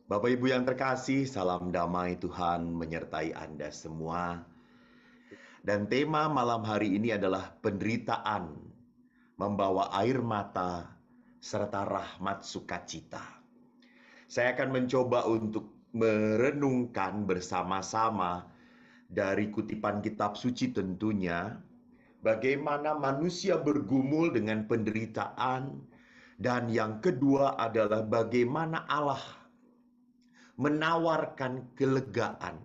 Bapak Ibu yang terkasih, salam damai Tuhan menyertai Anda semua. Dan tema malam hari ini adalah penderitaan, membawa air mata, serta rahmat sukacita. Saya akan mencoba untuk merenungkan bersama-sama dari kutipan kitab suci tentunya, bagaimana manusia bergumul dengan penderitaan, dan yang kedua adalah bagaimana Allah menawarkan kelegaan.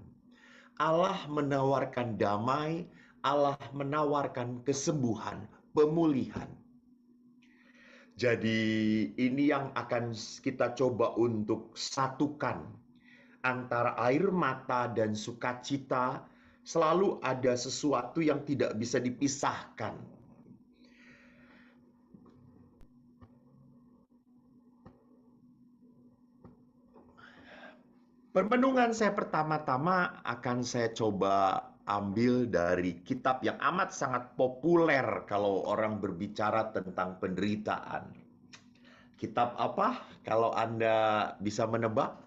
Allah menawarkan damai, Allah menawarkan kesembuhan, pemulihan. Jadi ini yang akan kita coba untuk satukan antara air mata dan sukacita. Selalu ada sesuatu yang tidak bisa dipisahkan. Permenungan saya pertama-tama akan saya coba ambil dari kitab yang amat sangat populer kalau orang berbicara tentang penderitaan. Kitab apa kalau Anda bisa menebak?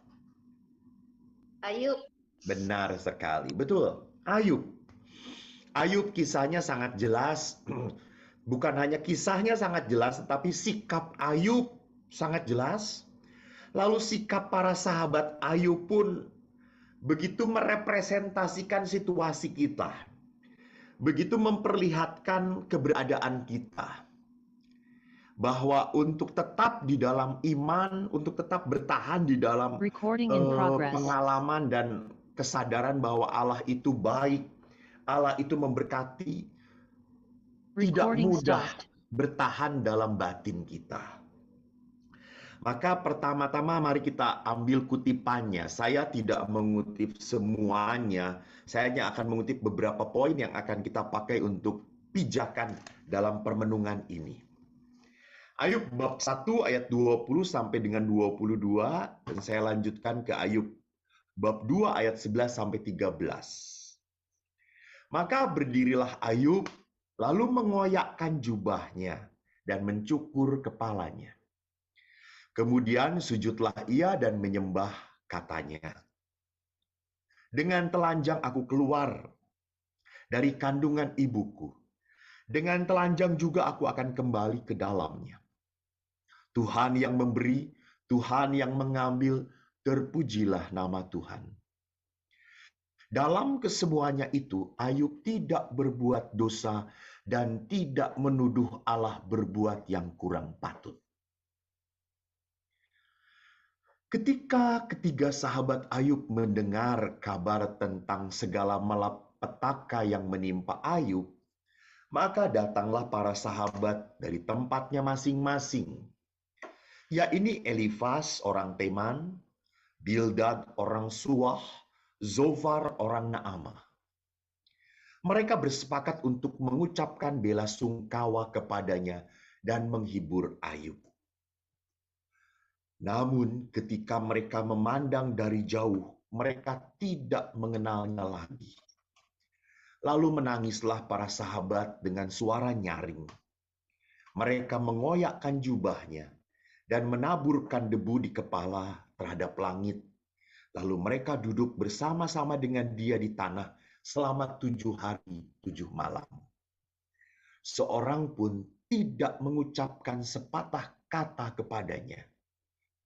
Ayub. Benar sekali, betul. Ayub. Ayub kisahnya sangat jelas. Bukan hanya kisahnya sangat jelas, tetapi sikap Ayub sangat jelas. Lalu sikap para sahabat Ayub pun begitu merepresentasikan situasi kita. Begitu memperlihatkan keberadaan kita. Bahwa untuk tetap di dalam iman, untuk tetap bertahan di dalam pengalaman dan kesadaran bahwa Allah itu baik, Allah itu memberkati, tidak mudah bertahan dalam batin kita. Maka pertama-tama mari kita ambil kutipannya. Saya tidak mengutip semuanya. Saya hanya akan mengutip beberapa poin yang akan kita pakai untuk pijakan dalam permenungan ini. Ayub bab 1 ayat 20 sampai dengan 22. Dan saya lanjutkan ke Ayub bab 2 ayat 11 sampai 13. Maka berdirilah Ayub lalu mengoyakkan jubahnya dan mencukur kepalanya. Kemudian sujudlah ia dan menyembah, katanya. Dengan telanjang aku keluar dari kandungan ibuku. Dengan telanjang juga aku akan kembali ke dalamnya. Tuhan yang memberi, Tuhan yang mengambil, terpujilah nama Tuhan. Dalam kesemuanya itu, Ayub tidak berbuat dosa dan tidak menuduh Allah berbuat yang kurang patut. Ketika ketiga sahabat Ayub mendengar kabar tentang segala malapetaka yang menimpa Ayub, maka datanglah para sahabat dari tempatnya masing-masing. Ya, ini Elifas orang Teman, Bildad orang Suah, Zofar orang Naamah. Mereka bersepakat untuk mengucapkan bela sungkawa kepadanya dan menghibur Ayub. Namun ketika mereka memandang dari jauh, mereka tidak mengenalnya lagi. Lalu menangislah para sahabat dengan suara nyaring. Mereka mengoyakkan jubahnya dan menaburkan debu di kepala terhadap langit. Lalu mereka duduk bersama-sama dengan dia di tanah selama 7 hari 7 malam. Seorang pun tidak mengucapkan sepatah kata kepadanya.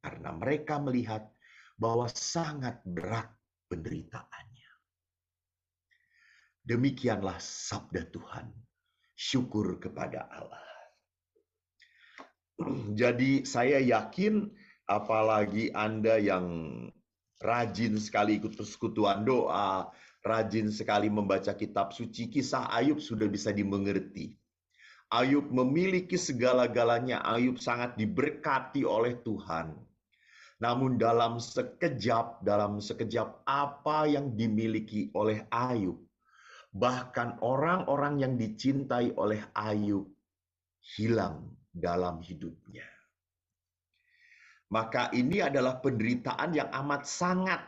Karena mereka melihat bahwa sangat berat penderitaannya. Demikianlah sabda Tuhan. Syukur kepada Allah. Jadi saya yakin apalagi Anda yang rajin sekali ikut persekutuan doa, rajin sekali membaca kitab suci, kisah Ayub sudah bisa dimengerti. Ayub memiliki segala-galanya, Ayub sangat diberkati oleh Tuhan. Namun dalam sekejap apa yang dimiliki oleh Ayub, bahkan orang-orang yang dicintai oleh Ayub hilang dalam hidupnya. Maka ini adalah penderitaan yang amat sangat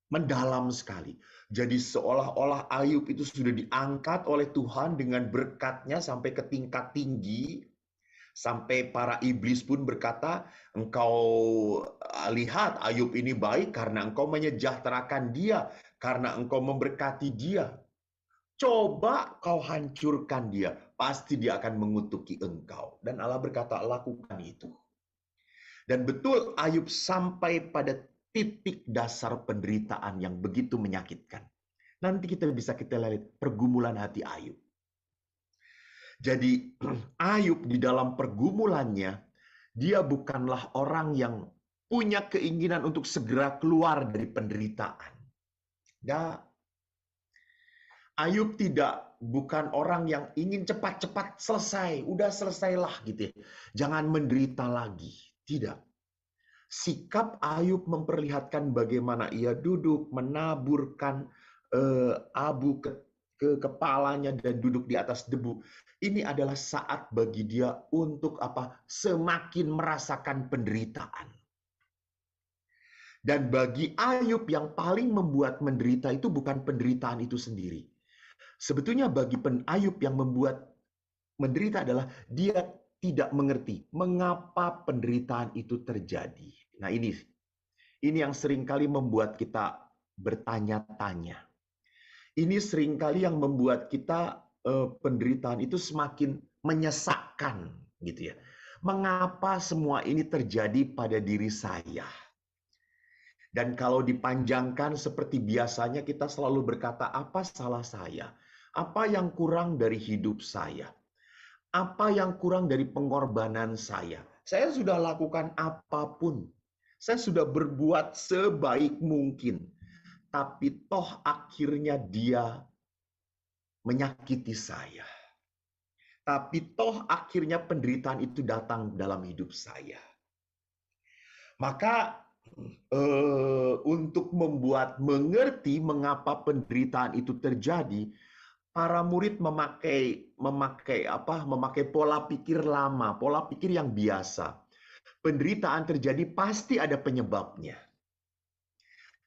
mendalam sekali. Jadi seolah-olah Ayub itu sudah diangkat oleh Tuhan dengan berkatnya sampai ke tingkat tinggi. Sampai para iblis pun berkata, engkau lihat Ayub ini baik karena engkau menyejahterakan dia, karena engkau memberkati dia. Coba kau hancurkan dia, pasti dia akan mengutuki engkau. Dan Allah berkata, lakukan itu. Dan betul Ayub sampai pada titik dasar penderitaan yang begitu menyakitkan. Nanti kita lihat pergumulan hati Ayub. Jadi Ayub di dalam pergumulannya, dia bukanlah orang yang punya keinginan untuk segera keluar dari penderitaan. Nah, Ayub bukan orang yang ingin cepat-cepat selesai, udah selesailah gitu ya. Jangan menderita lagi. Tidak. Sikap Ayub memperlihatkan bagaimana ia duduk menaburkan abu ke kepalanya dan duduk di atas debu. Ini adalah saat bagi dia untuk apa? Semakin merasakan penderitaan. Dan bagi Ayub yang paling membuat menderita itu bukan penderitaan itu sendiri. Sebetulnya bagi Ayub yang membuat menderita adalah dia tidak mengerti mengapa penderitaan itu terjadi. Nah ini yang seringkali membuat kita bertanya-tanya. Ini seringkali yang membuat kita penderitaan itu semakin menyesakkan, gitu ya. Mengapa semua ini terjadi pada diri saya? Dan kalau dipanjangkan seperti biasanya kita selalu berkata, apa salah saya? Apa yang kurang dari hidup saya? Apa yang kurang dari pengorbanan saya? Saya sudah lakukan apapun. Saya sudah berbuat sebaik mungkin. Tapi toh akhirnya dia menyakiti saya. Tapi toh akhirnya penderitaan itu datang dalam hidup saya. Maka untuk membuat mengerti mengapa penderitaan itu terjadi, para murid memakai pola pikir lama, pola pikir yang biasa. Penderitaan terjadi pasti ada penyebabnya.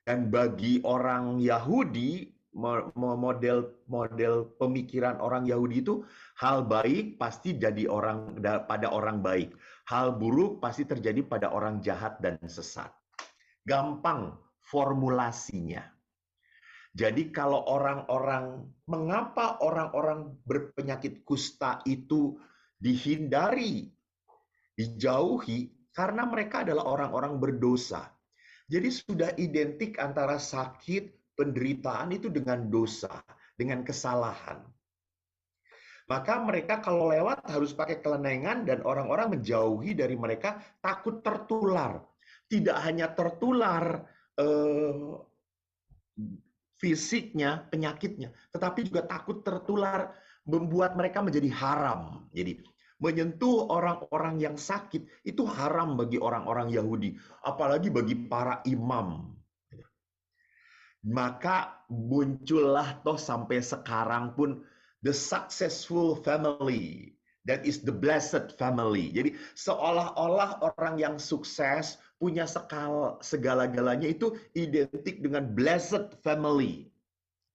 Dan bagi orang Yahudi, model pemikiran orang Yahudi itu hal baik pasti jadi pada orang baik. Hal buruk pasti terjadi pada orang jahat dan sesat. Gampang formulasinya. Jadi kalau mengapa orang-orang berpenyakit kusta itu dihindari, dijauhi, karena mereka adalah orang-orang berdosa. Jadi sudah identik antara sakit, penderitaan itu dengan dosa, dengan kesalahan. Maka mereka kalau lewat harus pakai kelenengan dan orang-orang menjauhi dari mereka, takut tertular. Tidak hanya tertular fisiknya, penyakitnya, tetapi juga takut tertular, membuat mereka menjadi haram. Jadi menyentuh orang-orang yang sakit itu haram bagi orang-orang Yahudi, apalagi bagi para imam. Maka muncullah toh sampai sekarang pun the successful family, that is the blessed family. Jadi seolah-olah orang yang sukses punya segala-galanya itu identik dengan blessed family.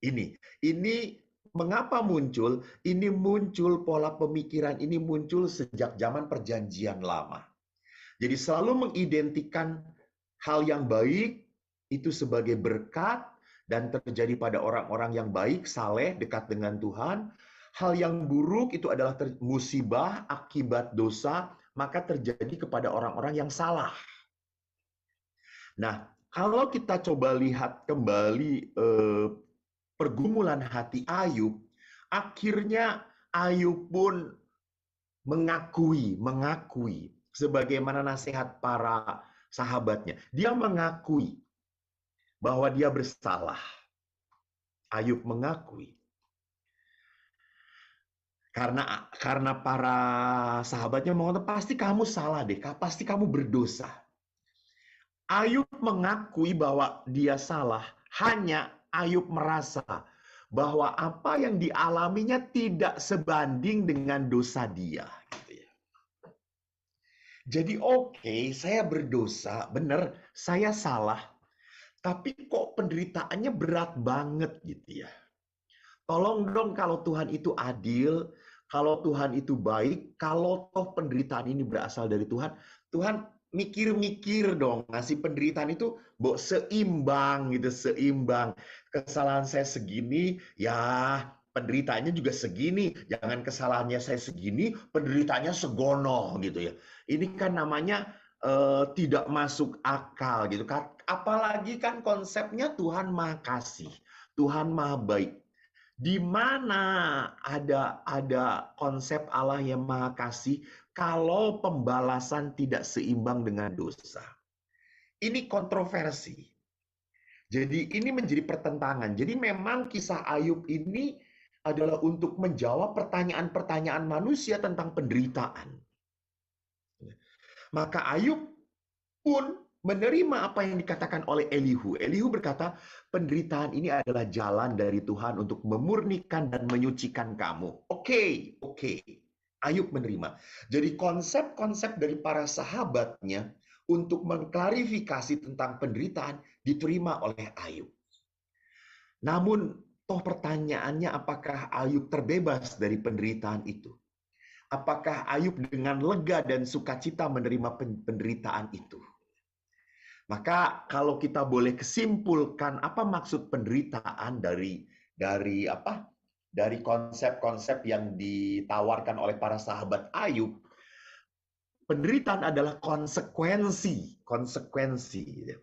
Ini mengapa muncul? Ini muncul pola pemikiran ini muncul sejak zaman Perjanjian Lama. Jadi selalu mengidentikan hal yang baik itu sebagai berkat dan terjadi pada orang-orang yang baik, saleh, dekat dengan Tuhan. Hal yang buruk itu adalah musibah akibat dosa, maka terjadi kepada orang-orang yang salah. Nah, kalau kita coba lihat kembali pergumulan hati Ayub, akhirnya Ayub pun mengakui sebagaimana nasihat para sahabatnya. Dia mengakui bahwa dia bersalah. Ayub mengakui. Karena para sahabatnya mengatakan, pasti kamu salah deh, pasti kamu berdosa. Ayub mengakui bahwa dia salah, hanya Ayub merasa bahwa apa yang dialaminya tidak sebanding dengan dosa dia. Jadi oke, saya berdosa, benar, saya salah. Tapi kok penderitaannya berat banget gitu ya. Tolong dong kalau Tuhan itu adil, Kalau Tuhan itu baik, kalau toh penderitaan ini berasal dari Tuhan, Tuhan mikir-mikir dong, ngasih penderitaan itu seimbang gitu, seimbang. Kesalahan saya segini, ya penderitaannya juga segini. Jangan kesalahannya saya segini, penderitaannya segono gitu ya. Ini kan namanya tidak masuk akal gitu kan. Apalagi kan konsepnya Tuhan Maha Kasih, Tuhan Maha Baik. Di mana ada konsep Allah yang Maha Kasih kalau pembalasan tidak seimbang dengan dosa. Ini kontroversi. Jadi ini menjadi pertentangan. Jadi memang kisah Ayub ini adalah untuk menjawab pertanyaan-pertanyaan manusia tentang penderitaan. Maka Ayub pun menerima apa yang dikatakan oleh Elihu. Elihu berkata, penderitaan ini adalah jalan dari Tuhan untuk memurnikan dan menyucikan kamu. Oke. Ayub menerima. Jadi konsep-konsep dari para sahabatnya untuk mengklarifikasi tentang penderitaan diterima oleh Ayub. Namun, toh pertanyaannya apakah Ayub terbebas dari penderitaan itu? Apakah Ayub dengan lega dan sukacita menerima penderitaan itu? Maka kalau kita boleh kesimpulkan apa maksud penderitaan dari apa? Dari konsep-konsep yang ditawarkan oleh para sahabat Ayub, penderitaan adalah konsekuensi. Gitu.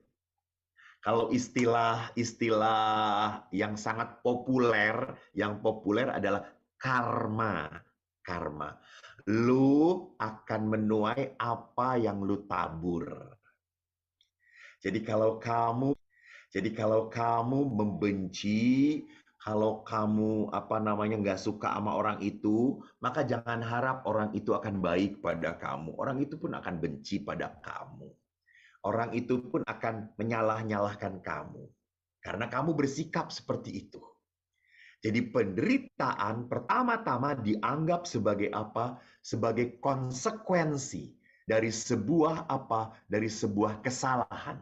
Kalau istilah yang sangat populer, adalah karma. Lu akan menuai apa yang lu tabur. Jadi kalau kamu membenci, kalau kamu nggak suka sama orang itu, maka jangan harap orang itu akan baik pada kamu. Orang itu pun akan benci pada kamu. Orang itu pun akan menyalah-nyalahkan kamu. Karena kamu bersikap seperti itu. Jadi penderitaan pertama-tama dianggap sebagai apa? Sebagai konsekuensi dari sebuah kesalahan.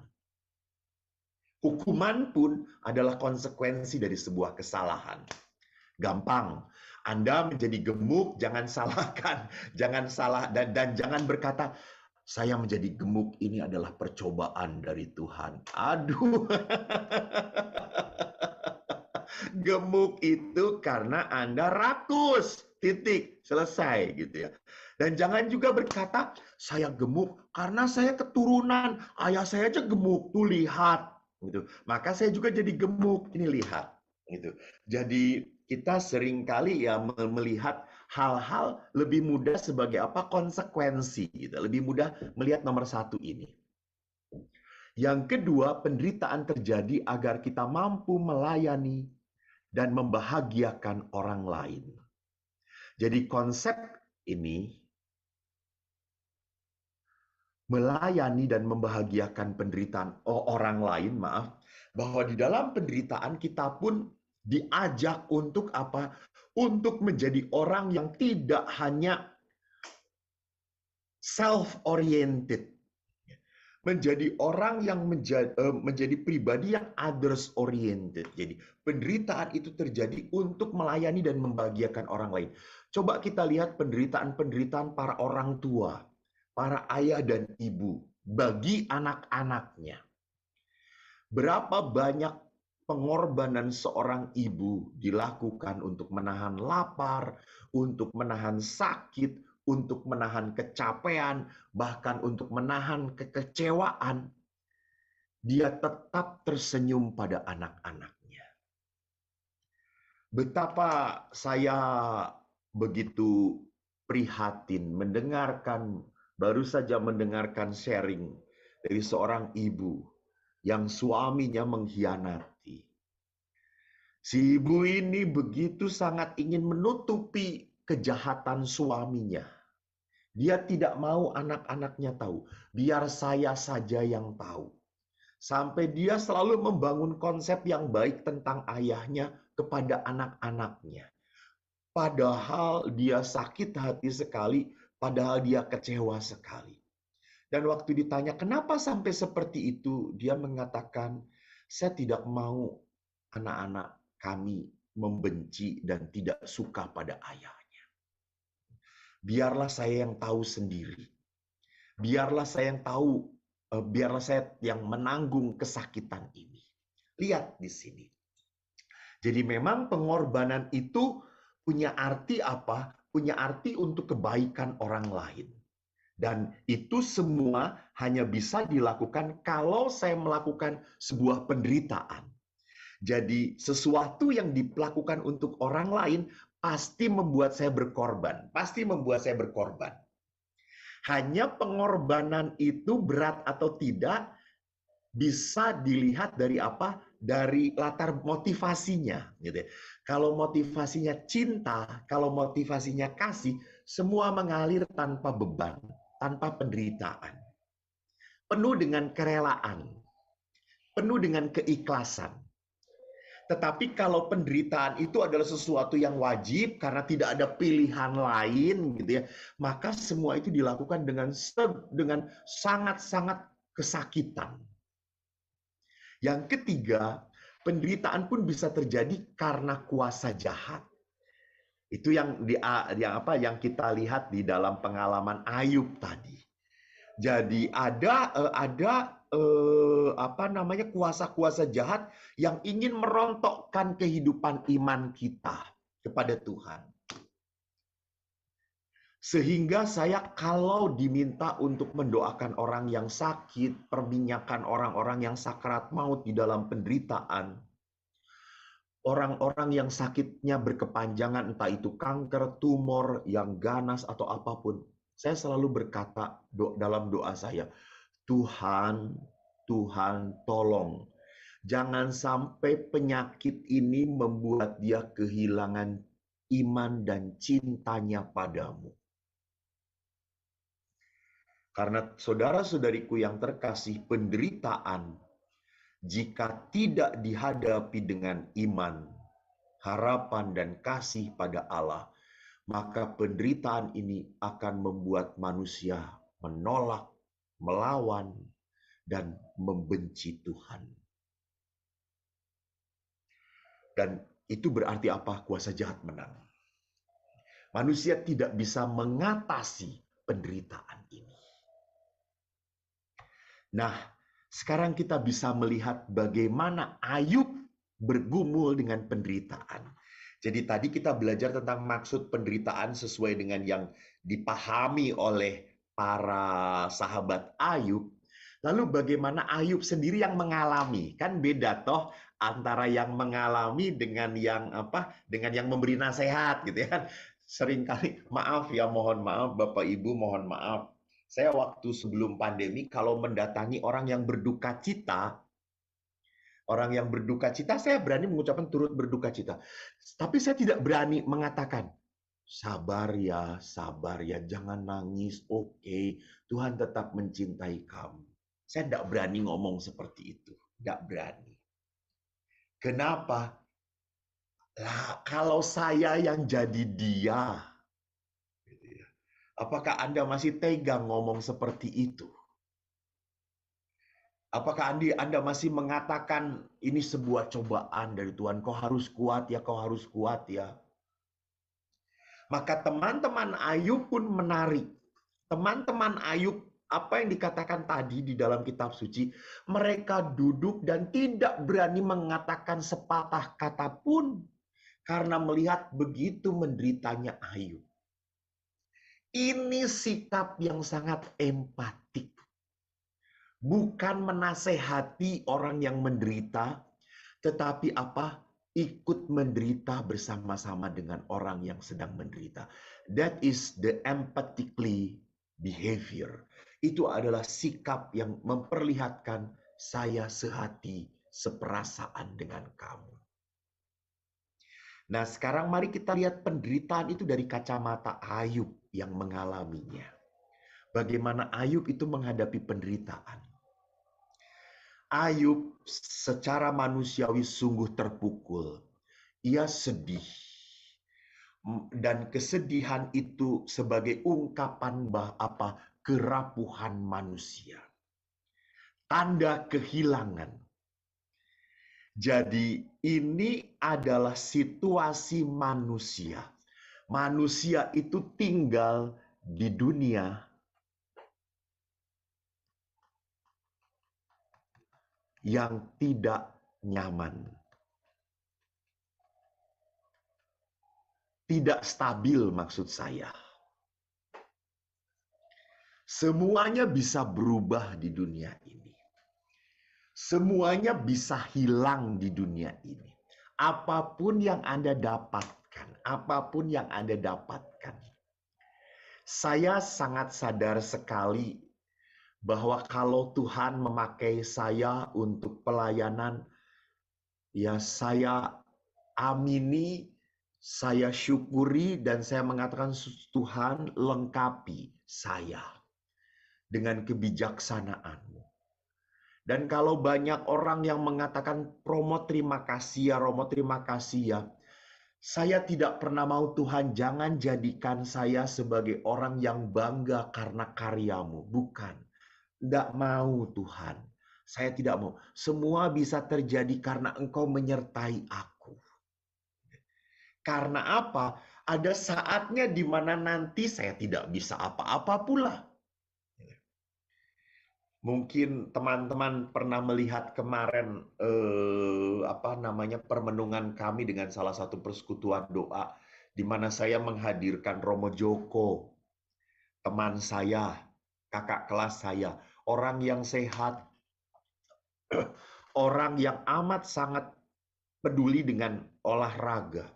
Hukuman pun adalah konsekuensi dari sebuah kesalahan. Gampang. Anda menjadi gemuk, jangan salahkan, jangan salah dan jangan berkata saya menjadi gemuk ini adalah percobaan dari Tuhan. Aduh. Gemuk itu karena Anda rakus. Titik, selesai gitu ya. Dan jangan juga berkata saya gemuk karena saya keturunan, ayah saya aja gemuk, tuh lihat gitu. Maka saya juga jadi gemuk, ini lihat gitu. Jadi kita seringkali ya melihat hal-hal lebih mudah sebagai apa? Konsekuensi gitu. Lebih mudah melihat nomor satu ini. Yang kedua, penderitaan terjadi agar kita mampu melayani dan membahagiakan orang lain. Jadi konsep ini melayani dan membahagiakan penderitaan orang lain, bahwa di dalam penderitaan kita pun diajak untuk apa? Untuk menjadi orang yang tidak hanya self-oriented. Menjadi orang yang menjadi pribadi yang others oriented. Jadi penderitaan itu terjadi untuk melayani dan membahagiakan orang lain. Coba kita lihat penderitaan para orang tua, para ayah dan ibu bagi anak-anaknya. Berapa banyak pengorbanan seorang ibu dilakukan untuk menahan lapar, untuk menahan sakit, untuk menahan kecapean, bahkan untuk menahan kekecewaan, dia tetap tersenyum pada anak-anaknya. Betapa saya begitu prihatin baru saja mendengarkan sharing dari seorang ibu yang suaminya mengkhianati. Si ibu ini begitu sangat ingin menutupi kejahatan suaminya. Dia tidak mau anak-anaknya tahu. Biar saya saja yang tahu. Sampai dia selalu membangun konsep yang baik tentang ayahnya kepada anak-anaknya. Padahal dia sakit hati sekali, padahal dia kecewa sekali. Dan waktu ditanya, kenapa sampai seperti itu? Dia mengatakan, saya tidak mau anak-anak kami membenci dan tidak suka pada ayahnya. biarlah saya yang tahu sendiri. Biarlah saya yang tahu, biarlah saya yang menanggung kesakitan ini. Lihat di sini. Jadi memang pengorbanan itu punya arti apa? Punya arti untuk kebaikan orang lain. Dan itu semua hanya bisa dilakukan kalau saya melakukan sebuah penderitaan. Jadi sesuatu yang dilakukan untuk orang lain pasti membuat saya berkorban. Pasti membuat saya berkorban. Hanya pengorbanan itu berat atau tidak bisa dilihat dari apa? Dari latar motivasinya, gitu ya. Kalau motivasinya cinta, kalau motivasinya kasih, semua mengalir tanpa beban, tanpa penderitaan. Penuh dengan kerelaan, penuh dengan keikhlasan. Tetapi kalau penderitaan itu adalah sesuatu yang wajib karena tidak ada pilihan lain, gitu ya, maka semua itu dilakukan dengan sangat-sangat kesakitan. Yang ketiga, penderitaan pun bisa terjadi karena kuasa jahat. Itu yang kita lihat di dalam pengalaman Ayub tadi. Jadi ada kuasa-kuasa jahat yang ingin merontokkan kehidupan iman kita kepada Tuhan. Sehingga saya kalau diminta untuk mendoakan orang yang sakit, perminyakan orang-orang yang sakrat maut di dalam penderitaan, orang-orang yang sakitnya berkepanjangan, entah itu kanker, tumor, yang ganas, atau apapun, saya selalu berkata dalam doa saya, Tuhan, Tuhan tolong, jangan sampai penyakit ini membuat dia kehilangan iman dan cintanya padamu. Karena saudara-saudariku yang terkasih, penderitaan jika tidak dihadapi dengan iman, harapan, dan kasih pada Allah, maka penderitaan ini akan membuat manusia menolak, melawan, dan membenci Tuhan. Dan itu berarti apa? Kuasa jahat menang. Manusia tidak bisa mengatasi penderitaan ini. Nah, sekarang kita bisa melihat bagaimana Ayub bergumul dengan penderitaan. Jadi tadi kita belajar tentang maksud penderitaan sesuai dengan yang dipahami oleh para sahabat Ayub. Lalu bagaimana Ayub sendiri yang mengalami? Kan beda toh antara yang mengalami dengan yang memberi nasihat gitu ya. Seringkali mohon maaf Bapak Ibu, mohon maaf. Saya waktu sebelum pandemi kalau mendatangi orang yang berduka cita, saya berani mengucapkan turut berduka cita. Tapi saya tidak berani mengatakan, sabar ya, jangan nangis, oke, Tuhan tetap mencintai kamu. Saya tidak berani ngomong seperti itu, tidak berani. Kenapa? Lah, kalau saya yang jadi dia, apakah Anda masih tega ngomong seperti itu? Apakah Anda masih mengatakan ini sebuah cobaan dari Tuhan? Kau harus kuat ya, kau harus kuat ya. Maka teman-teman Ayub pun menarik. Teman-teman Ayub, apa yang dikatakan tadi di dalam kitab suci, mereka duduk dan tidak berani mengatakan sepatah kata pun karena melihat begitu menderitanya Ayub. Ini sikap yang sangat empatik. Bukan menasehati orang yang menderita, tetapi ikut menderita bersama-sama dengan orang yang sedang menderita. That is the empathically behavior. Itu adalah sikap yang memperlihatkan saya sehati, seperasaan dengan kamu. Nah, sekarang mari kita lihat penderitaan itu dari kacamata Ayub yang mengalaminya. Bagaimana Ayub itu menghadapi penderitaan. Ayub secara manusiawi sungguh terpukul. Ia sedih. Dan kesedihan itu sebagai ungkapan kerapuhan manusia. Tanda kehilangan. Jadi ini adalah situasi manusia. Manusia itu tinggal di dunia yang tidak nyaman. Tidak stabil maksud saya. Semuanya bisa berubah di dunia ini. Semuanya bisa hilang di dunia ini. Apapun yang Anda dapatkan, apapun yang Anda dapatkan. Saya sangat sadar sekali bahwa kalau Tuhan memakai saya untuk pelayanan, ya saya amini, saya syukuri, dan saya mengatakan Tuhan lengkapi saya dengan kebijaksanaan-Mu. Dan kalau banyak orang yang mengatakan, Romo terima kasih ya, Romo terima kasih ya. Saya tidak pernah mau Tuhan jangan jadikan saya sebagai orang yang bangga karena karya-Mu. Bukan. Tidak mau Tuhan. Saya tidak mau. Semua bisa terjadi karena Engkau menyertai aku. Karena apa? Ada saatnya di mana nanti saya tidak bisa apa-apa pula. Mungkin teman-teman pernah melihat kemarin permenungan kami dengan salah satu persekutuan doa di mana saya menghadirkan Romo Joko, teman saya, kakak kelas saya, orang yang sehat, orang yang amat sangat peduli dengan olahraga,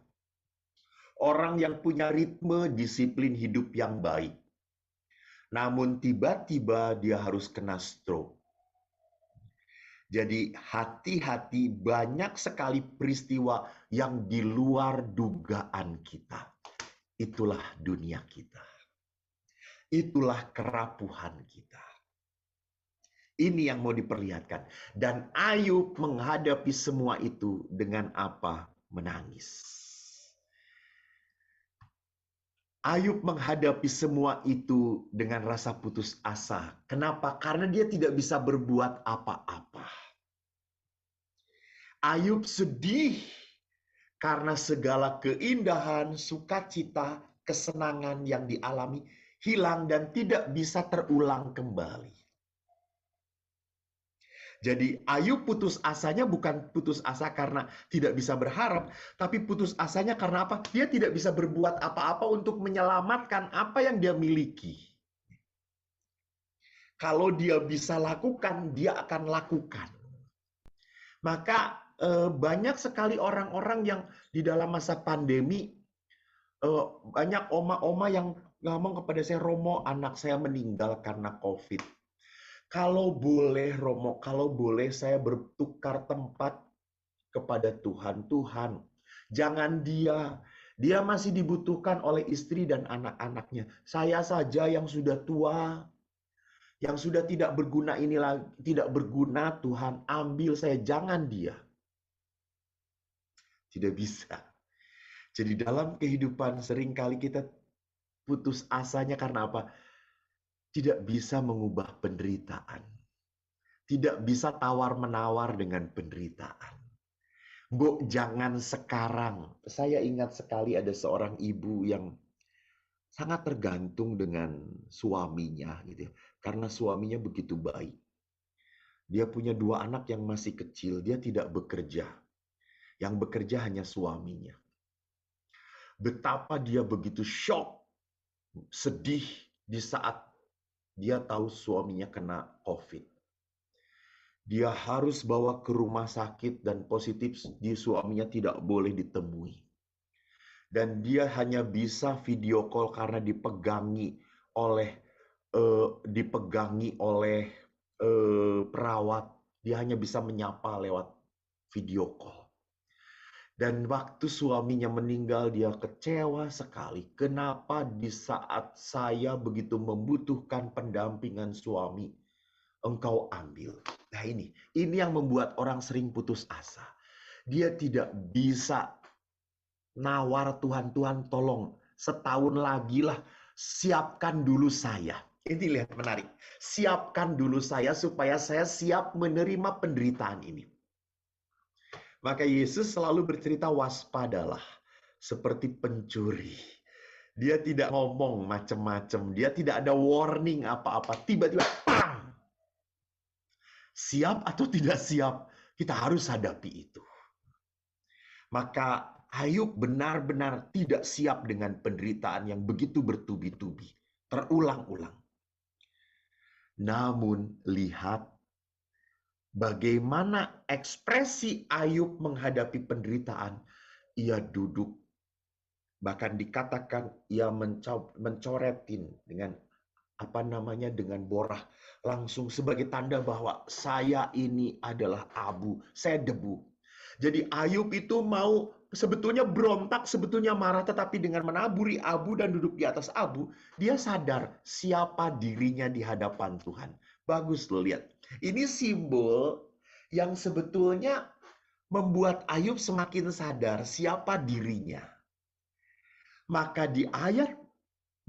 orang yang punya ritme disiplin hidup yang baik. Namun tiba-tiba dia harus kena stroke. Jadi hati-hati, banyak sekali peristiwa yang di luar dugaan kita. Itulah dunia kita. Itulah kerapuhan kita. Ini yang mau diperlihatkan. Dan Ayub menghadapi semua itu dengan apa? Menangis. Ayub menghadapi semua itu dengan rasa putus asa. Kenapa? Karena dia tidak bisa berbuat apa-apa. Ayub sedih karena segala keindahan, sukacita, kesenangan yang dialami hilang dan tidak bisa terulang kembali. Jadi Ayub putus asanya bukan putus asa karena tidak bisa berharap, tapi putus asanya karena apa? Dia tidak bisa berbuat apa-apa untuk menyelamatkan apa yang dia miliki. Kalau dia bisa lakukan, dia akan lakukan. Maka banyak sekali orang-orang yang di dalam masa pandemi, banyak oma-oma yang ngomong kepada saya, Romo, anak saya meninggal karena COVID. Kalau boleh Romo, kalau boleh saya bertukar tempat kepada Tuhan. Tuhan, jangan dia masih dibutuhkan oleh istri dan anak-anaknya. Saya saja yang sudah tua, yang sudah tidak berguna ini lagi, tidak berguna, Tuhan, ambil saya, jangan dia. Tidak bisa. Jadi dalam kehidupan seringkali kita putus asanya karena apa? Tidak bisa mengubah penderitaan. Tidak bisa tawar-menawar dengan penderitaan. Bu, jangan sekarang. Saya ingat sekali ada seorang ibu yang sangat tergantung dengan suaminya gitu ya. Karena suaminya begitu baik. Dia punya 2 anak yang masih kecil, dia tidak bekerja. Yang bekerja hanya suaminya. Betapa dia begitu shock, sedih di saat dia tahu suaminya kena COVID. Dia harus bawa ke rumah sakit dan positif, suaminya tidak boleh ditemui. Dan dia hanya bisa video call karena dipegangi oleh perawat. Dia hanya bisa menyapa lewat video call. Dan waktu suaminya meninggal, dia kecewa sekali. Kenapa di saat saya begitu membutuhkan pendampingan suami, engkau ambil. Nah ini yang membuat orang sering putus asa. Dia tidak bisa nawar, Tuhan, tolong setahun lagi lah, siapkan dulu saya. Ini lihat menarik. Siapkan dulu saya supaya saya siap menerima penderitaan ini. Maka Yesus selalu bercerita, waspadalah seperti pencuri. Dia tidak ngomong macam-macam. Dia tidak ada warning apa-apa. Tiba-tiba, pang! Siap atau tidak siap, kita harus hadapi itu. Maka Ayub benar-benar tidak siap dengan penderitaan yang begitu bertubi-tubi. Terulang-ulang. Namun lihat bagaimana ekspresi Ayub menghadapi penderitaan. Ia duduk. Bahkan dikatakan ia mencoretin dengan dengan borah. Langsung sebagai tanda bahwa saya ini adalah abu, saya debu. Jadi Ayub itu mau sebetulnya berontak, sebetulnya marah, tetapi dengan menaburi abu dan duduk di atas abu, dia sadar siapa dirinya di hadapan Tuhan. Bagus loh, lihat. Ini simbol yang sebetulnya membuat Ayub semakin sadar siapa dirinya. Maka di ayat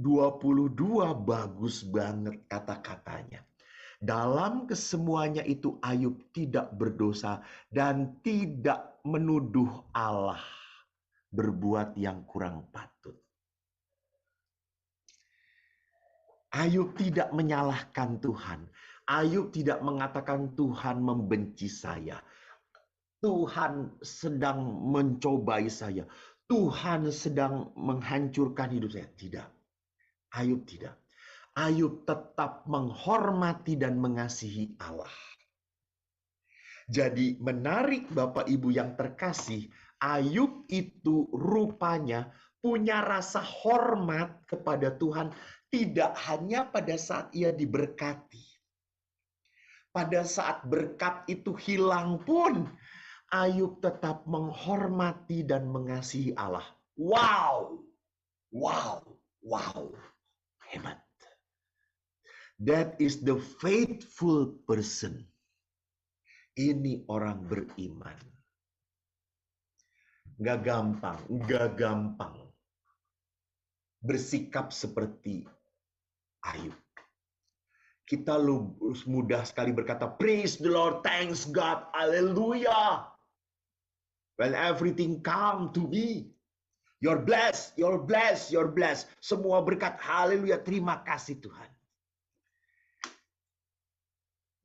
22 bagus banget kata-katanya. Dalam kesemuanya itu Ayub tidak berdosa dan tidak menuduh Allah berbuat yang kurang patut. Ayub tidak menyalahkan Tuhan. Ayub tidak mengatakan Tuhan membenci saya. Tuhan sedang mencobai saya. Tuhan sedang menghancurkan hidup saya. Tidak. Ayub tidak. Ayub tetap menghormati dan mengasihi Allah. Jadi menarik Bapak Ibu yang terkasih, Ayub itu rupanya punya rasa hormat kepada Tuhan tidak hanya pada saat ia diberkati. Pada saat berkat itu hilang pun, Ayub tetap menghormati dan mengasihi Allah. Wow! Wow! Wow! Hebat. That is the faithful person. Ini orang beriman. Nggak gampang. Bersikap seperti Ayub. Kita mudah sekali berkata, praise the Lord, thanks God, haleluya. When everything come to me, you're blessed, you're blessed, you're blessed. Semua berkat, haleluya, terima kasih Tuhan.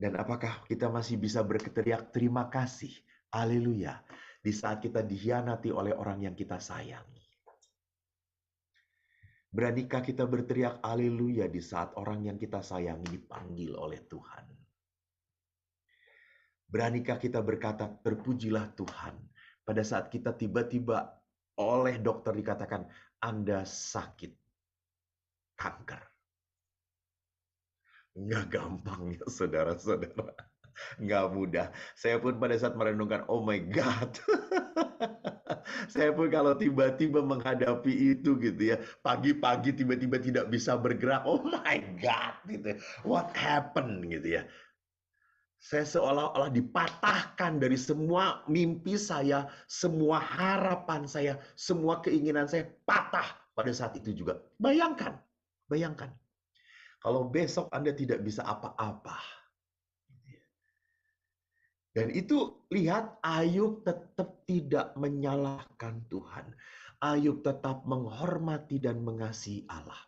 Dan apakah kita masih bisa berteriak terima kasih, haleluya, di saat kita dikhianati oleh orang yang kita sayangi? Beranikah kita berteriak haleluya di saat orang yang kita sayangi dipanggil oleh Tuhan? Beranikah kita berkata terpujilah Tuhan pada saat kita tiba-tiba oleh dokter dikatakan Anda sakit kanker? Nggak gampang ya saudara-saudara. Nggak mudah. Saya pun pada saat merenungkan, oh my God. Saya pun kalau tiba-tiba menghadapi itu gitu ya. Pagi-pagi tiba-tiba tidak bisa bergerak. Oh my God. Gitu. What happened gitu ya. Saya seolah-olah dipatahkan dari semua mimpi saya. Semua harapan saya. Semua keinginan saya patah pada saat itu juga. Bayangkan. Kalau besok Anda tidak bisa apa-apa. Dan itu lihat Ayub tetap tidak menyalahkan Tuhan. Ayub tetap menghormati dan mengasihi Allah.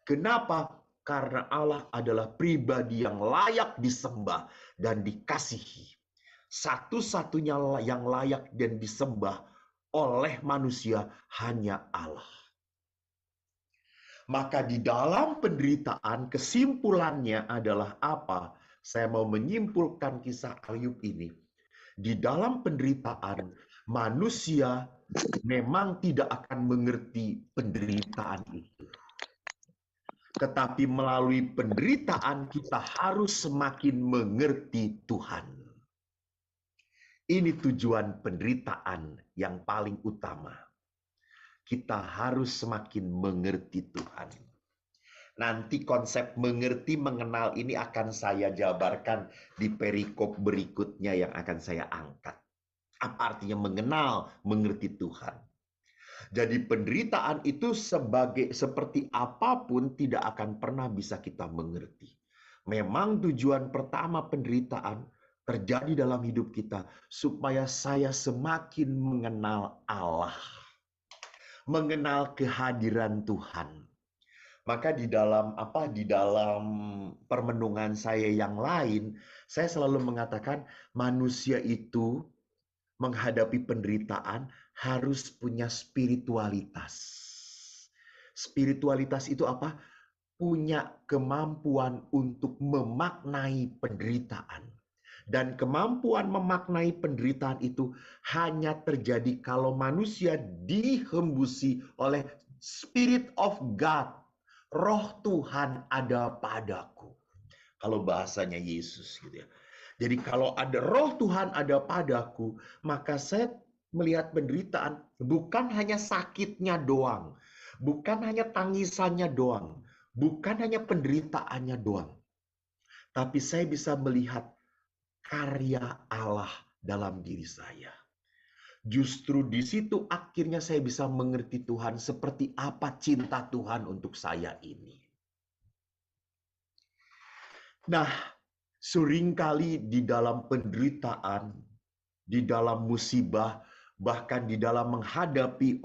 Kenapa? Karena Allah adalah pribadi yang layak disembah dan dikasihi. Satu-satunya yang layak dan disembah oleh manusia hanya Allah. Maka di dalam penderitaan kesimpulannya adalah apa? Saya mau menyimpulkan kisah Ayub ini. Di dalam penderitaan, manusia memang tidak akan mengerti penderitaan itu. Tetapi melalui penderitaan kita harus semakin mengerti Tuhan. Ini tujuan penderitaan yang paling utama. Kita harus semakin mengerti Tuhan. Nanti konsep mengerti, mengenal ini akan saya jabarkan di perikop berikutnya yang akan saya angkat. Apa artinya mengenal, mengerti Tuhan? Jadi penderitaan itu seperti apapun tidak akan pernah bisa kita mengerti. Memang tujuan pertama penderitaan terjadi dalam hidup kita supaya saya semakin mengenal Allah. mengenal kehadiran Tuhan. Maka di dalam permenungan saya yang lain, saya selalu mengatakan manusia itu menghadapi penderitaan harus punya spiritualitas. Spiritualitas itu apa? Punya kemampuan untuk memaknai penderitaan. Dan kemampuan memaknai penderitaan itu hanya terjadi kalau manusia dihembusi oleh Spirit of God. Roh Tuhan ada padaku. Kalau bahasanya Yesus gitu ya. Jadi kalau ada roh Tuhan ada padaku, maka saya melihat penderitaan bukan hanya sakitnya doang. Bukan hanya tangisannya doang. Bukan hanya penderitaannya doang. Tapi saya bisa melihat karya Allah dalam diri saya. Justru di situ akhirnya saya bisa mengerti Tuhan seperti apa cinta Tuhan untuk saya ini. Nah, seringkali di dalam penderitaan, di dalam musibah, bahkan di dalam menghadapi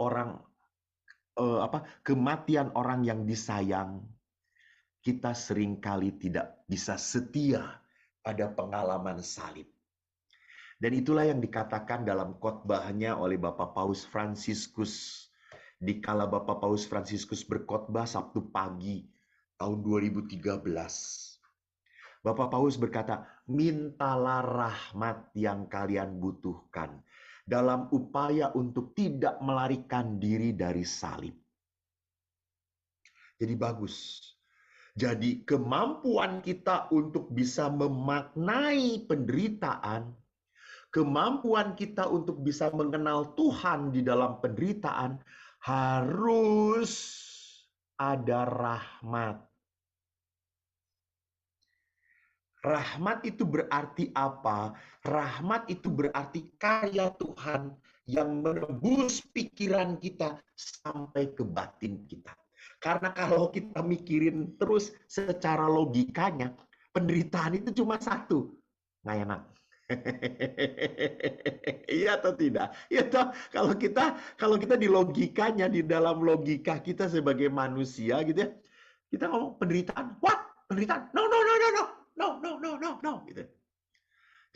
kematian orang yang disayang, kita seringkali tidak bisa setia pada pengalaman salib. Dan itulah yang dikatakan dalam khotbahnya oleh Bapak Paus Fransiskus. Dikala Bapak Paus Fransiskus berkhotbah Sabtu pagi tahun 2013. Bapak Paus berkata, mintalah rahmat yang kalian butuhkan dalam upaya untuk tidak melarikan diri dari salib. Jadi bagus. Jadi kemampuan kita untuk bisa memaknai penderitaan, kemampuan kita untuk bisa mengenal Tuhan di dalam penderitaan harus ada rahmat. Rahmat itu berarti apa? Rahmat itu berarti karya Tuhan yang menembus pikiran kita sampai ke batin kita. Karena kalau kita mikirin terus secara logikanya, penderitaan itu cuma satu. Nggak enak. Iya atau tidak? Ya toh, kalau kita di logikanya, di dalam logika kita sebagai manusia gitu ya, kita ngomong penderitaan, what? Penderitaan? No, no, no, no, no, no, no, no, no, no, gitu.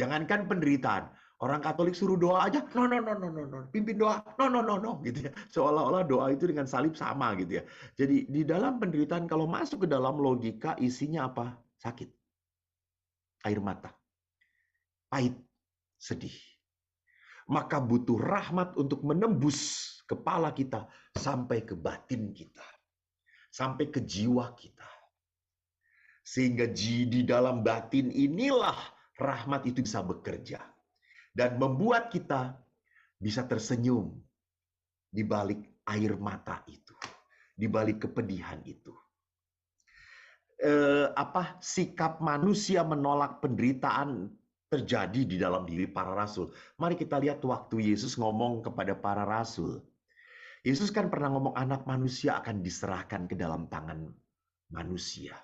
Jangankan penderitaan, orang Katolik suruh doa aja, no, no, no, no, no, no, pimpin doa, no, no, no, no, gitu ya. Seolah-olah doa itu dengan salib sama gitu ya. Jadi di dalam penderitaan kalau masuk ke dalam logika isinya apa? Sakit, air mata, pahit, sedih. Maka butuh rahmat untuk menembus kepala kita sampai ke batin kita, sampai ke jiwa kita. Sehingga di dalam batin inilah rahmat itu bisa bekerja dan membuat kita bisa tersenyum di balik air mata itu, di balik kepedihan itu. Sikap manusia menolak penderitaan terjadi di dalam diri para rasul. Mari kita lihat waktu Yesus ngomong kepada para rasul. Yesus kan pernah ngomong anak manusia akan diserahkan ke dalam tangan manusia.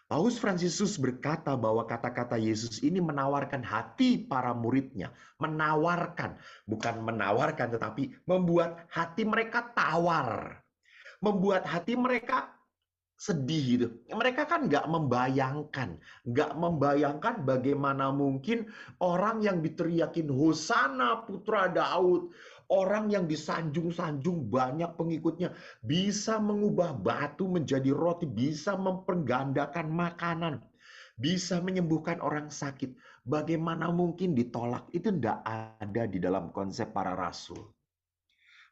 Paus Fransiskus berkata bahwa kata-kata Yesus ini menawarkan hati para muridnya. Menawarkan, bukan menawarkan tetapi membuat hati mereka tawar. Membuat hati mereka sedih gitu. Mereka kan nggak membayangkan bagaimana mungkin orang yang diteriakin Hosana Putra Daud, orang yang disanjung-sanjung banyak pengikutnya, bisa mengubah batu menjadi roti, bisa mempergandakan makanan, bisa menyembuhkan orang sakit. Bagaimana mungkin ditolak? Itu tidak ada di dalam konsep para rasul.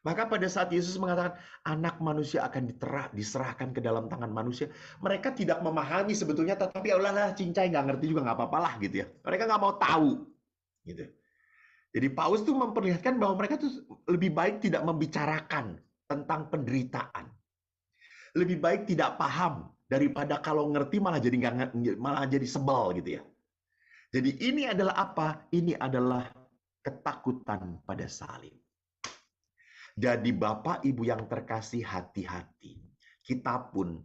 Maka pada saat Yesus mengatakan anak manusia akan diserahkan ke dalam tangan manusia, mereka tidak memahami sebetulnya, tetapi ya udahlah cincai, nggak ngerti juga nggak apa-apa lah gitu ya. Mereka nggak mau tahu gitu. Jadi Paus tuh memperlihatkan bahwa mereka tuh lebih baik tidak membicarakan tentang penderitaan. Lebih baik tidak paham daripada kalau ngerti malah jadi sebel gitu ya. Jadi ini adalah apa? Ini adalah ketakutan pada salib. Jadi Bapak Ibu yang terkasih, hati-hati. Kita pun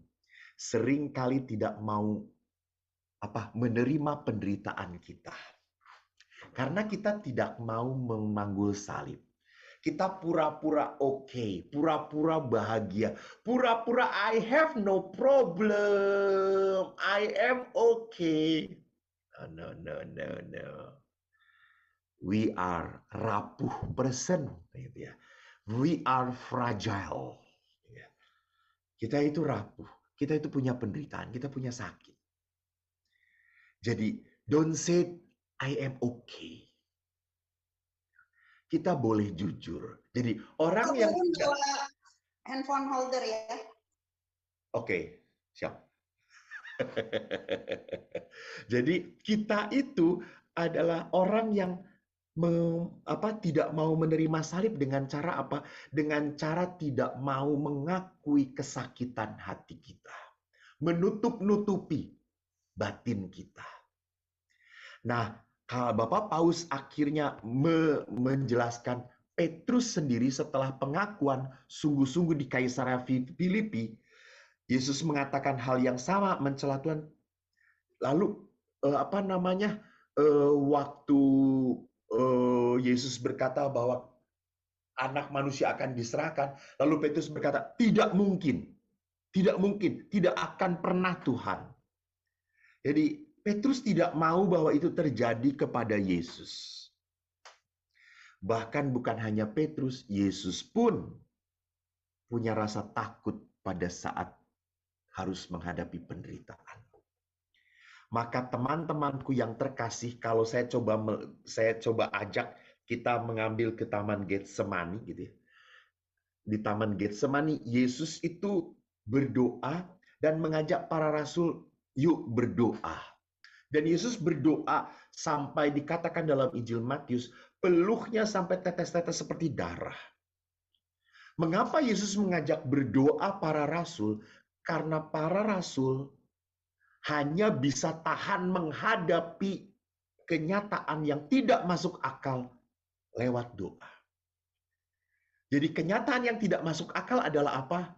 seringkali tidak mau menerima penderitaan kita. Karena kita tidak mau memanggul salib. Kita pura-pura oke, pura-pura bahagia, pura-pura I have no problem, I am okay. No, no, no, no. We are rapuh person, gitu ya. We are fragile. Kita itu rapuh, kita itu punya penderitaan, kita punya sakit. Jadi, don't say I am okay. Kita boleh jujur. Jadi, orang yang bawa handphone holder ya. Oke, siap. Jadi, kita itu adalah orang yang tidak mau menerima salib dengan cara apa? Dengan cara tidak mau mengakui kesakitan hati kita. Menutup-nutupi batin kita. Nah, kalau Bapak Paus akhirnya menjelaskan Petrus sendiri setelah pengakuan sungguh-sungguh di Kaisarea Filipi, Yesus mengatakan hal yang sama, mencela Tuhan. Lalu waktu Yesus berkata bahwa anak manusia akan diserahkan, lalu Petrus berkata, tidak mungkin, tidak akan pernah Tuhan. Jadi Petrus tidak mau bahwa itu terjadi kepada Yesus. Bahkan bukan hanya Petrus, Yesus pun punya rasa takut pada saat harus menghadapi penderitaan. Maka teman-temanku yang terkasih, kalau saya coba ajak kita mengambil ke Taman Getsemani gitu ya. Di Taman Getsemani, Yesus itu berdoa dan mengajak para rasul, yuk berdoa. Dan Yesus berdoa sampai dikatakan dalam Injil Matius, peluhnya sampai tetes-tetes seperti darah. Mengapa Yesus mengajak berdoa para rasul? Karena para rasul hanya bisa tahan menghadapi kenyataan yang tidak masuk akal lewat doa. Jadi kenyataan yang tidak masuk akal adalah apa?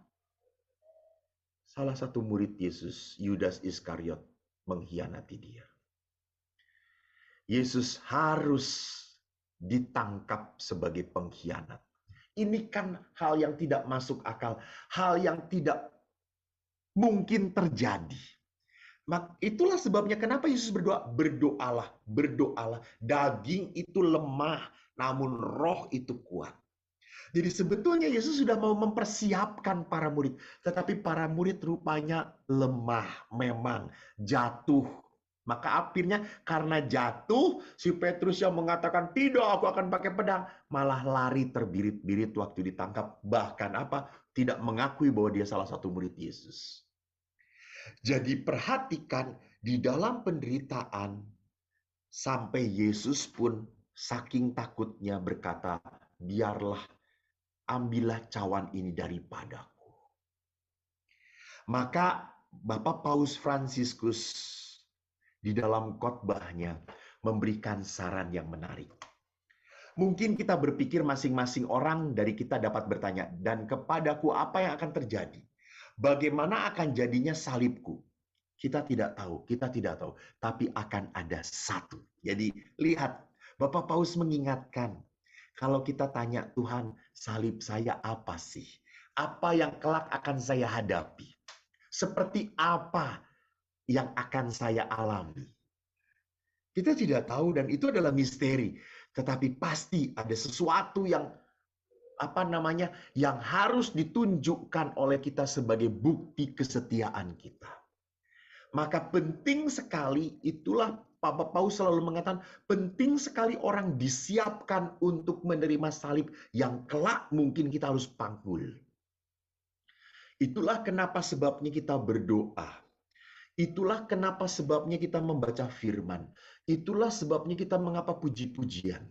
Salah satu murid Yesus, Yudas Iskariot, mengkhianati dia. Yesus harus ditangkap sebagai pengkhianat. Ini kan hal yang tidak masuk akal, hal yang tidak mungkin terjadi. Itulah sebabnya kenapa Yesus berdoa, berdoalah, berdoalah. Daging itu lemah, namun roh itu kuat. Jadi sebetulnya Yesus sudah mau mempersiapkan para murid. Tetapi para murid rupanya lemah, memang jatuh. Maka akhirnya karena jatuh, si Petrus yang mengatakan, tidak aku akan pakai pedang. Malah lari terbirit-birit waktu ditangkap. Bahkan apa? Tidak mengakui bahwa dia salah satu murid Yesus. Jadi perhatikan di dalam penderitaan, sampai Yesus pun saking takutnya berkata, biarlah, ambillah cawan ini daripadaku. Maka Bapak Paus Fransiskus di dalam khotbahnya memberikan saran yang menarik. Mungkin kita berpikir masing-masing orang dari kita dapat bertanya, dan kepadaku apa yang akan terjadi? Bagaimana akan jadinya salibku? Kita tidak tahu, tapi akan ada satu. Jadi lihat, Bapak Paus mengingatkan, kalau kita tanya Tuhan, salib saya apa sih? Apa yang kelak akan saya hadapi? Seperti apa yang akan saya alami? Kita tidak tahu dan itu adalah misteri. Tetapi pasti ada sesuatu yang yang harus ditunjukkan oleh kita sebagai bukti kesetiaan kita. Maka penting sekali, itulah Bapak Paus selalu mengatakan, penting sekali orang disiapkan untuk menerima salib yang kelak mungkin kita harus panggul. Itulah kenapa sebabnya kita berdoa. Itulah kenapa sebabnya kita membaca firman. Itulah sebabnya kita mengapa puji-pujian.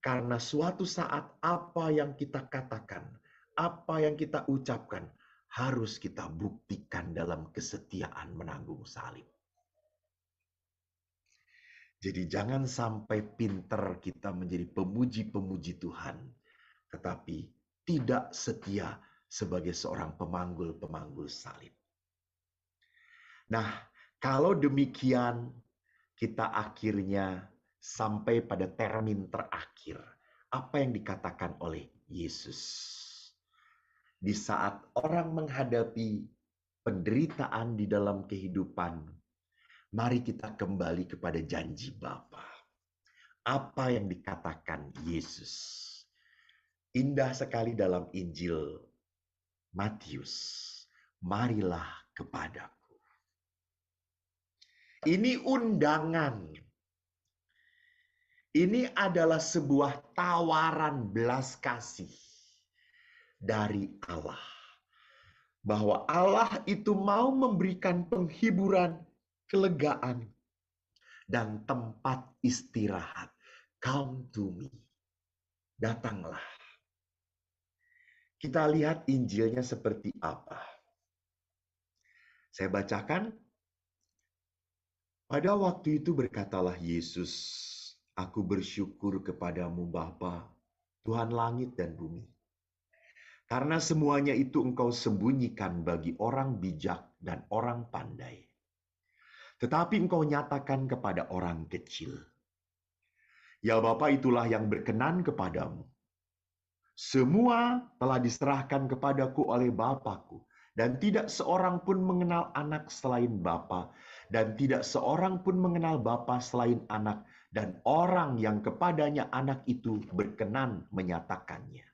Karena suatu saat apa yang kita katakan, apa yang kita ucapkan, harus kita buktikan dalam kesetiaan menanggung salib. Jadi jangan sampai pinter kita menjadi pemuji-pemuji Tuhan, tetapi tidak setia sebagai seorang pemanggul-pemanggul salib. Nah, kalau demikian kita akhirnya sampai pada termin terakhir. apa yang dikatakan oleh Yesus. Di saat orang menghadapi penderitaan di dalam kehidupan, mari kita kembali kepada janji Bapa. Apa yang dikatakan Yesus. Indah sekali dalam Injil Matius. Marilah kepadaku. Ini undangan. Ini adalah sebuah tawaran belas kasih dari Allah. Bahwa Allah itu mau memberikan penghiburan, kelegaan, dan tempat istirahat. Come to me. Datanglah. Kita lihat Injilnya seperti apa. Saya bacakan. Pada waktu itu berkatalah Yesus, aku bersyukur kepadamu Bapa, Tuhan langit dan bumi. Karena semuanya itu engkau sembunyikan bagi orang bijak dan orang pandai. Tetapi engkau nyatakan kepada orang kecil. Ya Bapa, itulah yang berkenan kepadamu. Semua telah diserahkan kepadaku oleh Bapakku. Dan tidak seorang pun mengenal anak selain Bapa. Dan tidak seorang pun mengenal Bapa selain anak. Dan orang yang kepadanya anak itu berkenan menyatakannya.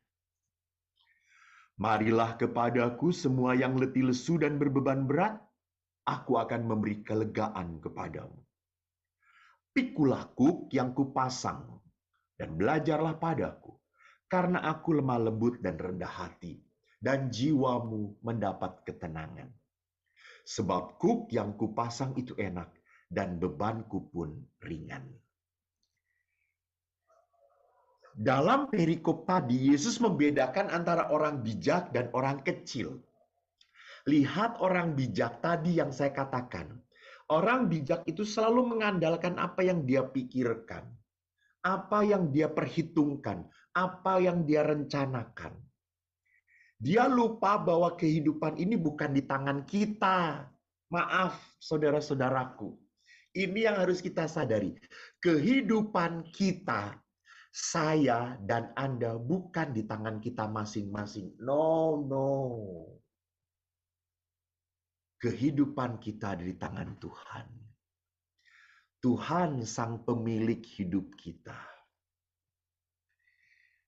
Marilah kepadaku semua yang letih lesu dan berbeban berat. Aku akan memberi kelegaan kepadamu. Pikulah kuk yang kupasang. Dan belajarlah padaku. Karena aku lemah lembut dan rendah hati. Dan jiwamu mendapat ketenangan. Sebab kuk yang kupasang itu enak, dan bebanku pun ringan. Dalam perikop tadi, Yesus membedakan antara orang bijak dan orang kecil. Lihat orang bijak tadi yang saya katakan. Orang bijak itu selalu mengandalkan apa yang dia pikirkan. Apa yang dia perhitungkan. Apa yang dia rencanakan. Dia lupa bahwa kehidupan ini bukan di tangan kita. Maaf, saudara-saudaraku. Ini yang harus kita sadari. Kehidupan kita, saya dan Anda, bukan di tangan kita masing-masing. No. Kehidupan kita ada di tangan Tuhan. Tuhan sang pemilik hidup kita.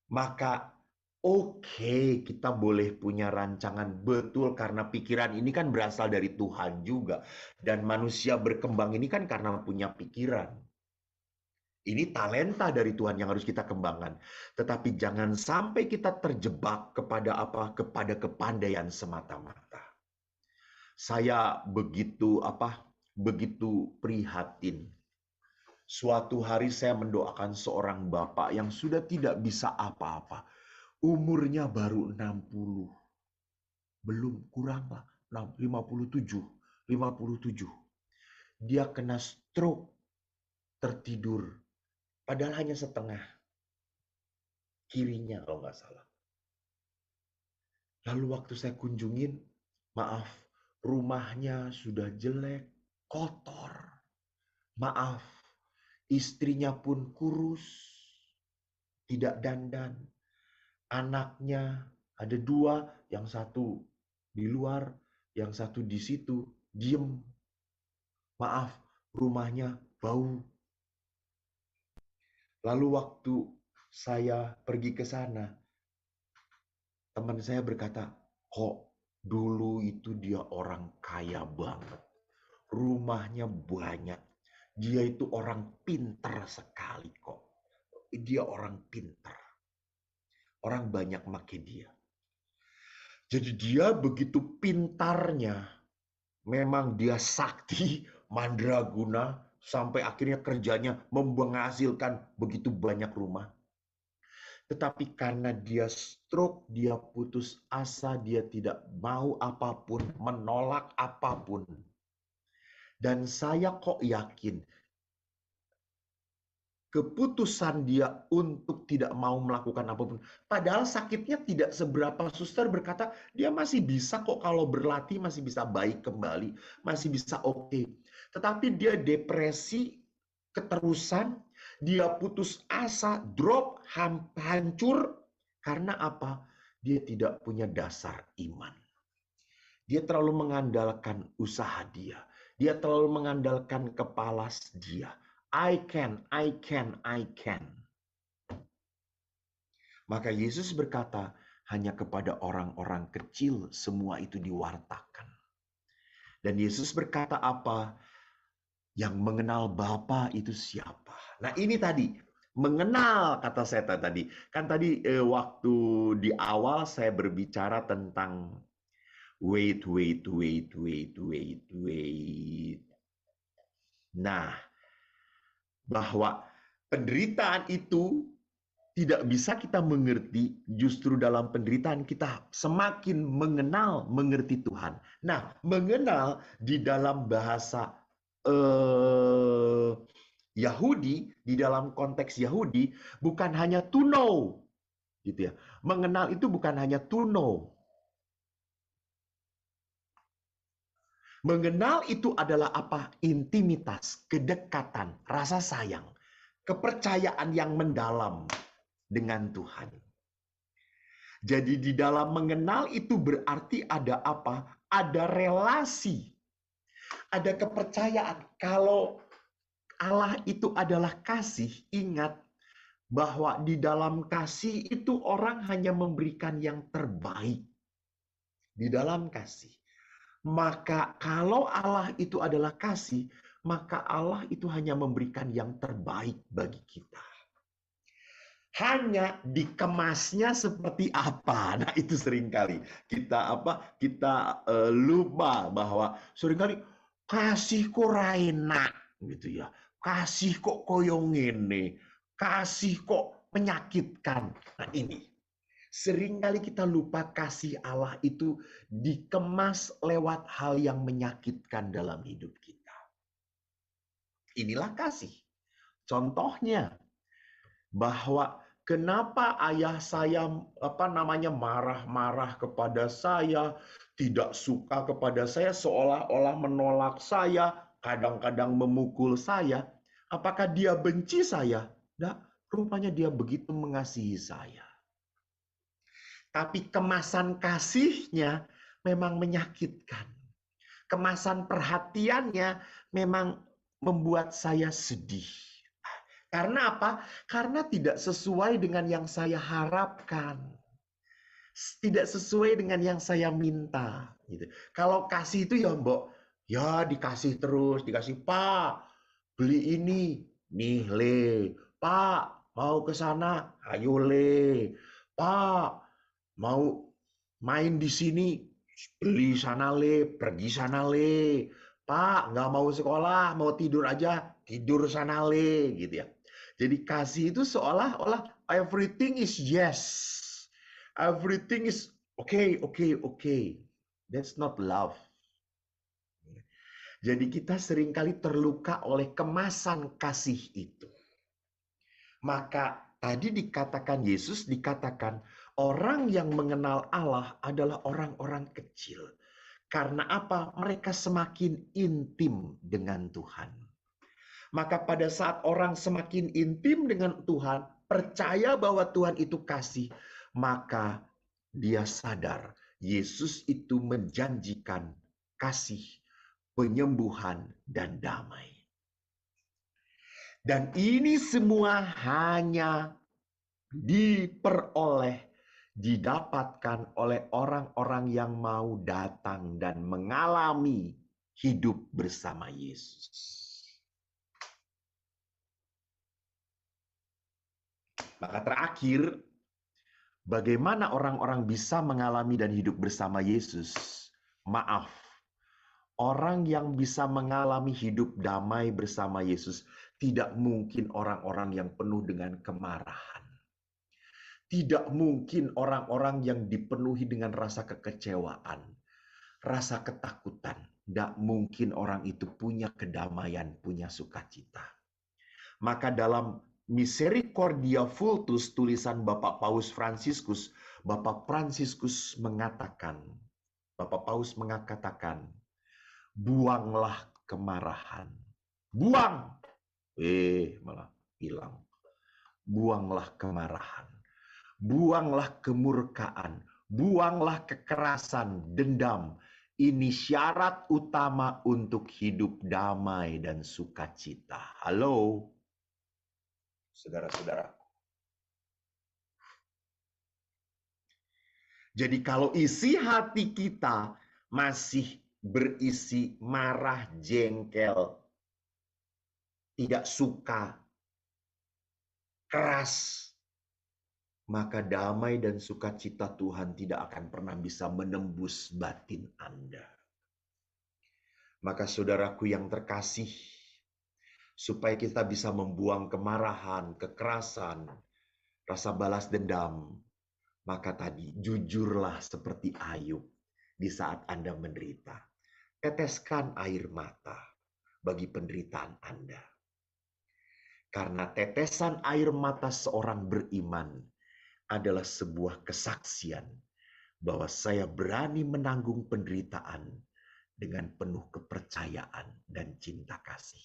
Maka oke, kita boleh punya rancangan, betul, karena pikiran ini kan berasal dari Tuhan juga. Dan manusia berkembang ini kan karena punya pikiran. Ini talenta dari Tuhan yang harus kita kembangkan. Tetapi jangan sampai kita terjebak kepada apa? Kepada kepandaian semata-mata. Saya begitu prihatin. Suatu hari saya mendoakan seorang bapak yang sudah tidak bisa apa-apa. Umurnya baru 60. Belum, kurang lah. 57. Dia kena stroke. Tertidur. Padahal hanya setengah. Kirinya kalau nggak salah. Lalu waktu saya kunjungin, maaf, rumahnya sudah jelek, kotor. Maaf, istrinya pun kurus. Tidak dandan. Anaknya ada 2, yang satu di luar, yang satu di situ, diem. Maaf, rumahnya bau. Lalu waktu saya pergi ke sana, teman saya berkata, kok dulu itu dia orang kaya banget. Rumahnya banyak. Dia itu orang pintar sekali kok. Dia orang pintar. Orang banyak make dia. Jadi dia begitu pintarnya. Memang dia sakti, mandraguna. Sampai akhirnya kerjanya menghasilkan begitu banyak rumah. Tetapi karena dia stroke, dia putus asa, dia tidak mau apapun, menolak apapun. Dan saya kok yakin, keputusan dia untuk tidak mau melakukan apapun. Padahal sakitnya tidak seberapa. Suster berkata, dia masih bisa kok kalau berlatih, masih bisa baik kembali, masih bisa oke. Tetapi dia depresi, keterusan, Dia putus asa, drop, hancur. Karena apa? Dia tidak punya dasar iman. Dia terlalu mengandalkan usaha dia. Dia terlalu mengandalkan kepala dia. I can. Maka Yesus berkata, hanya kepada orang-orang kecil semua itu diwartakan. Dan Yesus berkata apa? Yang mengenal Bapa itu siapa? Nah ini tadi, mengenal kata saya tadi. Kan tadi waktu di awal saya berbicara tentang wait. Nah, bahwa penderitaan itu tidak bisa kita mengerti, justru dalam penderitaan kita semakin mengerti Tuhan. Nah, mengenal di dalam bahasa Yahudi, di dalam konteks Yahudi, bukan hanya to know, gitu ya. Mengenal itu bukan hanya to know. Mengenal itu adalah apa? Intimitas, kedekatan, rasa sayang, kepercayaan yang mendalam dengan Tuhan. Jadi di dalam mengenal itu berarti ada apa? Ada relasi, ada kepercayaan. Kalau Allah itu adalah kasih, ingat bahwa di dalam kasih itu orang hanya memberikan yang terbaik. Di dalam kasih. Maka kalau Allah itu adalah kasih, maka Allah itu hanya memberikan yang terbaik bagi kita. Hanya dikemasnya seperti apa. Nah, itu seringkali kita lupa bahwa seringkali kasih kok raina gitu ya. Kasih kok koyong ini, kasih kok menyakitkan. Nah, ini seringkali kita lupa kasih Allah itu dikemas lewat hal yang menyakitkan dalam hidup kita. Inilah kasih. Contohnya bahwa kenapa ayah saya marah-marah kepada saya, tidak suka kepada saya, seolah-olah menolak saya, kadang-kadang memukul saya. Apakah dia benci saya? Tidak, rupanya dia begitu mengasihi saya. Tapi kemasan kasihnya memang menyakitkan. Kemasan perhatiannya memang membuat saya sedih. Karena apa? Karena tidak sesuai dengan yang saya harapkan. Tidak sesuai dengan yang saya minta. Gitu. Kalau kasih itu ya mbok, ya dikasih terus, dikasih, Pak, beli ini, nih le, Pak, mau ke sana, ayo le, Pak, mau main di sini, beli sana le, pergi sana le, Pak, nggak mau sekolah, mau tidur aja, tidur sana le, gitu ya. Jadi kasih itu seolah-olah everything is yes. Everything is okay. That's not love. Jadi kita seringkali terluka oleh kemasan kasih itu. Maka tadi dikatakan Yesus dikatakan orang yang mengenal Allah adalah orang-orang kecil. Karena apa? Mereka semakin intim dengan Tuhan. Maka pada saat orang semakin intim dengan Tuhan, percaya bahwa Tuhan itu kasih, maka dia sadar Yesus itu menjanjikan kasih, penyembuhan, dan damai. Dan ini semua hanya didapatkan oleh orang-orang yang mau datang dan mengalami hidup bersama Yesus. Maka terakhir, bagaimana orang-orang bisa mengalami dan hidup bersama Yesus? Maaf, orang yang bisa mengalami hidup damai bersama Yesus tidak mungkin orang-orang yang penuh dengan kemarahan. Tidak mungkin orang-orang yang dipenuhi dengan rasa kekecewaan, rasa ketakutan. Tidak mungkin orang itu punya kedamaian, punya sukacita. Maka dalam Misericordia Vultus, tulisan Bapak Paus Fransiskus, Bapak Paus mengatakan, buanglah kemarahan. Buang. Malah hilang. Buanglah kemarahan, buanglah kemurkaan, buanglah kekerasan, dendam. Ini syarat utama untuk hidup damai dan sukacita. Halo, saudara-saudara. Jadi kalau isi hati kita masih berisi marah, jengkel, tidak suka, keras, maka damai dan sukacita Tuhan tidak akan pernah bisa menembus batin Anda. Maka saudaraku yang terkasih, supaya kita bisa membuang kemarahan, kekerasan, rasa balas dendam, maka tadi jujurlah seperti Ayub di saat Anda menderita. Teteskan air mata bagi penderitaan Anda. Karena tetesan air mata seorang beriman adalah sebuah kesaksian bahwa saya berani menanggung penderitaan dengan penuh kepercayaan dan cinta kasih.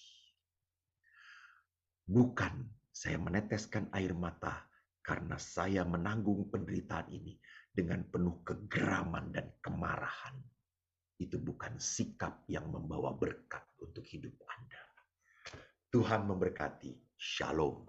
Bukan saya meneteskan air mata karena saya menanggung penderitaan ini dengan penuh kegeraman dan kemarahan. Itu bukan sikap yang membawa berkat untuk hidup Anda. Tuhan memberkati. Shalom.